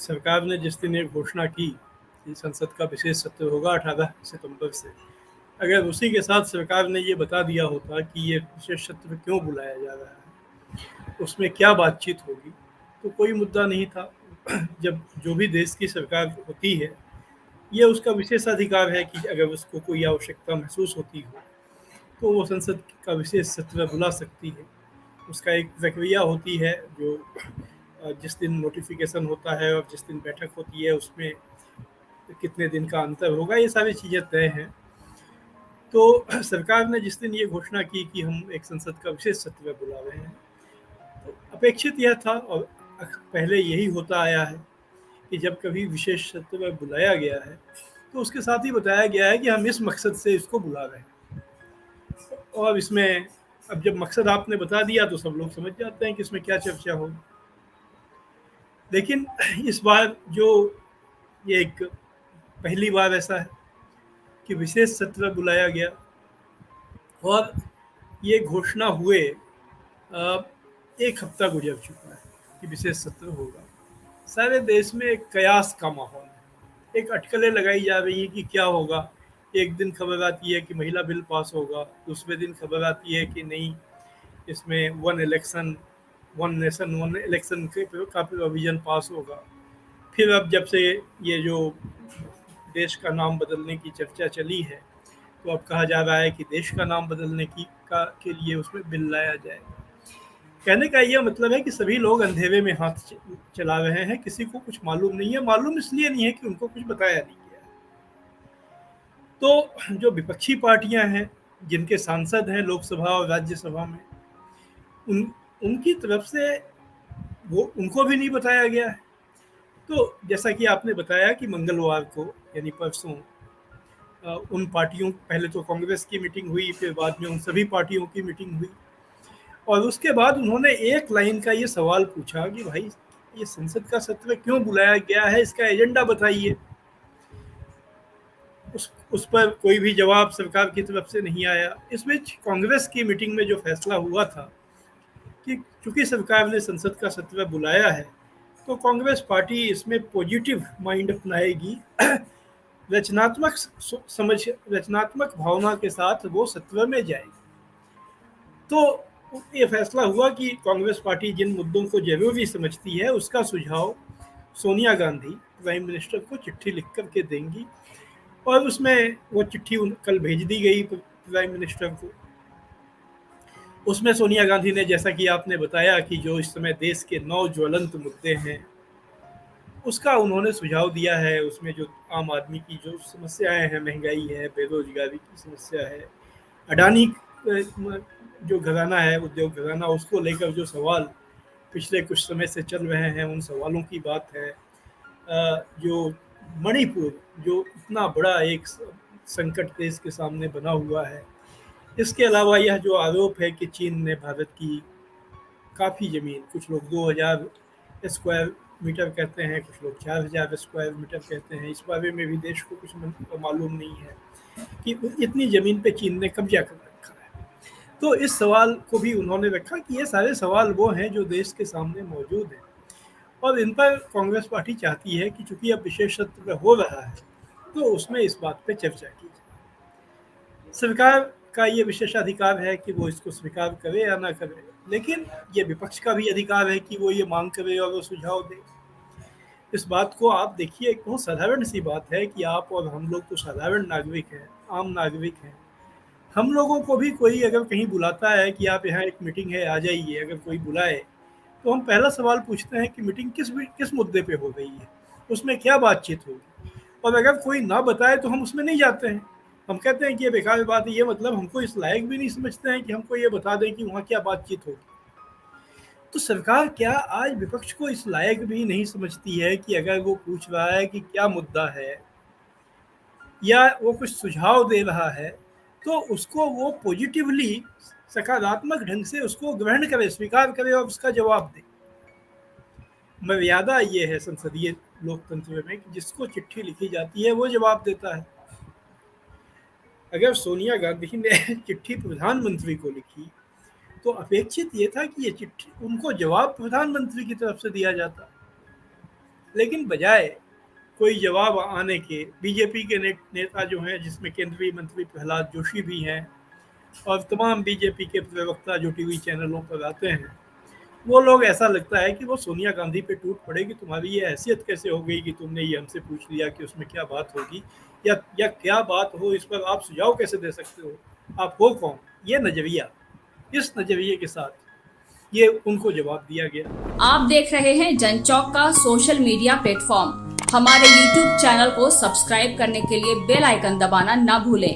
सरकार ने जिस दिन ये घोषणा की कि संसद का विशेष सत्र होगा 18 सितंबर से, अगर उसी के साथ सरकार ने ये बता दिया होता कि ये विशेष सत्र क्यों बुलाया जा रहा है, उसमें क्या बातचीत होगी, तो कोई मुद्दा नहीं था। जब जो भी देश की सरकार होती है, ये उसका विशेषाधिकार है कि अगर उसको कोई आवश्यकता महसूस होती हो, तो वो संसद का विशेष सत्र बुला सकती है। उसका एक प्रक्रिया होती है जो जिस दिन नोटिफिकेशन होता है और जिस दिन बैठक होती है उसमें कितने दिन का अंतर होगा, ये सारी चीज़ें तय हैं। तो सरकार ने जिस दिन ये घोषणा की कि हम एक संसद का विशेष सत्र बुला रहे हैं, तो अपेक्षित यह था और पहले यही होता आया है कि जब कभी विशेष सत्र बुलाया गया है तो उसके साथ ही बताया गया है कि हम इस मकसद से इसको बुला रहे हैं। और इसमें अब जब मकसद आपने बता दिया तो सब लोग समझ जाते हैं कि इसमें क्या चर्चा होगी। लेकिन इस बार जो ये एक पहली बार ऐसा है कि विशेष सत्र बुलाया गया और ये घोषणा हुए एक हफ्ता गुजर चुका है कि विशेष सत्र होगा। सारे देश में एक कयास का माहौल है, एक अटकलें लगाई जा रही हैं कि क्या होगा। एक दिन खबर आती है कि महिला बिल पास होगा, दूसरे दिन खबर आती है कि नहीं, इसमें one election one nation one election का प्रोविजन पास होगा। फिर अब जब से ये जो देश का नाम बदलने की चर्चा चली है, तो अब कहा जा रहा है कि देश का नाम बदलने के लिए उसमें बिल लाया जाए। कहने का ये मतलब है कि सभी लोग अंधेरे में हाथ चला रहे हैं, किसी को कुछ मालूम नहीं है। मालूम इसलिए नहीं है कि उनको कुछ बताया नहीं गया है। तो जो विपक्षी पार्टियां हैं, जिनके सांसद हैं लोकसभा और राज्यसभा में, उनकी तरफ से वो उनको भी नहीं बताया गया है। तो जैसा कि आपने बताया कि मंगलवार को यानी परसों उन पार्टियों, पहले तो कांग्रेस की मीटिंग हुई, फिर बाद में उन सभी पार्टियों की मीटिंग हुई और उसके बाद उन्होंने एक लाइन का ये सवाल पूछा कि भाई ये संसद का सत्र क्यों बुलाया गया है, इसका एजेंडा बताइए। उस पर कोई भी जवाब सरकार की तरफ से नहीं आया। इस बीच कांग्रेस की मीटिंग में जो फैसला हुआ था कि चूंकि सरकार ने संसद का सत्र बुलाया है, तो कांग्रेस पार्टी इसमें पॉजिटिव माइंड अपनाएगी, रचनात्मक समझ, रचनात्मक भावना के साथ वो सत्र में जाएगी। तो ये फैसला हुआ कि कांग्रेस पार्टी जिन मुद्दों को जरूरी समझती है उसका सुझाव सोनिया गांधी प्राइम मिनिस्टर को चिट्ठी लिख करके देंगी और उसमें वो चिट्ठी कल भेज दी गई प्राइम मिनिस्टर को। उसमें सोनिया गांधी ने, जैसा कि आपने बताया, कि जो इस समय देश के 9 ज्वलंत मुद्दे हैं उसका उन्होंने सुझाव दिया है। उसमें जो आम आदमी की जो समस्याएं हैं, महंगाई है, बेरोजगारी की समस्या है, अडानी जो घराना है, उद्योग घराना, उसको लेकर जो सवाल पिछले कुछ समय से चल रहे हैं, उन सवालों की बात है। जो मणिपुर, जो इतना बड़ा एक संकट देश के सामने बना हुआ है, इसके अलावा यह जो आरोप है कि चीन ने भारत की काफ़ी ज़मीन, कुछ लोग 2000 स्क्वायर मीटर कहते हैं, कुछ लोग 4000 स्क्वायर मीटर कहते हैं, इस बारे में भी देश को कुछ मालूम नहीं है कि इतनी ज़मीन पे चीन ने कब्जा कर रखा है। तो इस सवाल को भी उन्होंने रखा कि ये सारे सवाल वो हैं जो देश के सामने मौजूद हैं और इन पर कांग्रेस पार्टी चाहती है कि चूंकि अब विशेष सत्र हो रहा है तो उसमें इस बात पे चर्चा की जाए। सरकार का ये विशेषाधिकार है कि वो इसको स्वीकार करे या ना करे, लेकिन ये विपक्ष का भी अधिकार है कि वो ये मांग करे और वो सुझाव दे। इस बात को आप देखिए, एक बहुत साधारण सी बात है कि आप और हम लोग तो साधारण नागरिक हैं, आम नागरिक हैं। हम लोगों को भी कोई अगर कहीं बुलाता है कि आप यहाँ एक मीटिंग है आ जाइए, अगर कोई बुलाए तो हम पहला सवाल पूछते हैं कि मीटिंग किस मुद्दे पे हो रही है, उसमें क्या बातचीत होगी। और अगर कोई ना बताए तो हम उसमें नहीं जाते हैं, हम कहते हैं कि ये बेकार बात है। ये मतलब हमको इस लायक भी नहीं समझते हैं कि हमको ये बता दें कि वहाँ क्या बातचीत होगी। तो सरकार क्या आज विपक्ष को इस लायक भी नहीं समझती है कि अगर वो पूछ रहा है कि क्या मुद्दा है या वो कुछ सुझाव दे रहा है तो उसको वो पॉजिटिवली, सकारात्मक ढंग से उसको ग्रहण करे, स्वीकार करे और उसका जवाब दे। मर्यादा ये है संसदीय लोकतंत्र में कि जिसको चिट्ठी लिखी जाती है वो जवाब देता है। अगर सोनिया गांधी ने चिट्ठी प्रधानमंत्री को लिखी तो अपेक्षित ये था कि ये चिट्ठी उनको जवाब प्रधानमंत्री की तरफ से दिया जाता। लेकिन बजाय कोई जवाब आने के बीजेपी के नेता जो हैं, जिसमें केंद्रीय मंत्री प्रहलाद जोशी भी हैं और तमाम बीजेपी के प्रवक्ता जो टीवी चैनलों पर आते हैं, वो लोग, ऐसा लगता है कि वो सोनिया गांधी पे टूट पड़े कि तुम्हारी ये हैसियत कैसे हो गई कि तुमने ये हमसे पूछ लिया कि उसमें क्या बात होगी, या क्या बात हो इस पर आप सुझाव कैसे दे सकते हो, आप हो कौन। ये नजरिया, इस नजरिए के साथ ये उनको जवाब दिया गया। आप देख रहे हैं जनचौक का सोशल मीडिया प्लेटफॉर्म। हमारे YouTube चैनल को सब्सक्राइब करने के लिए बेल आइकन दबाना ना भूलें।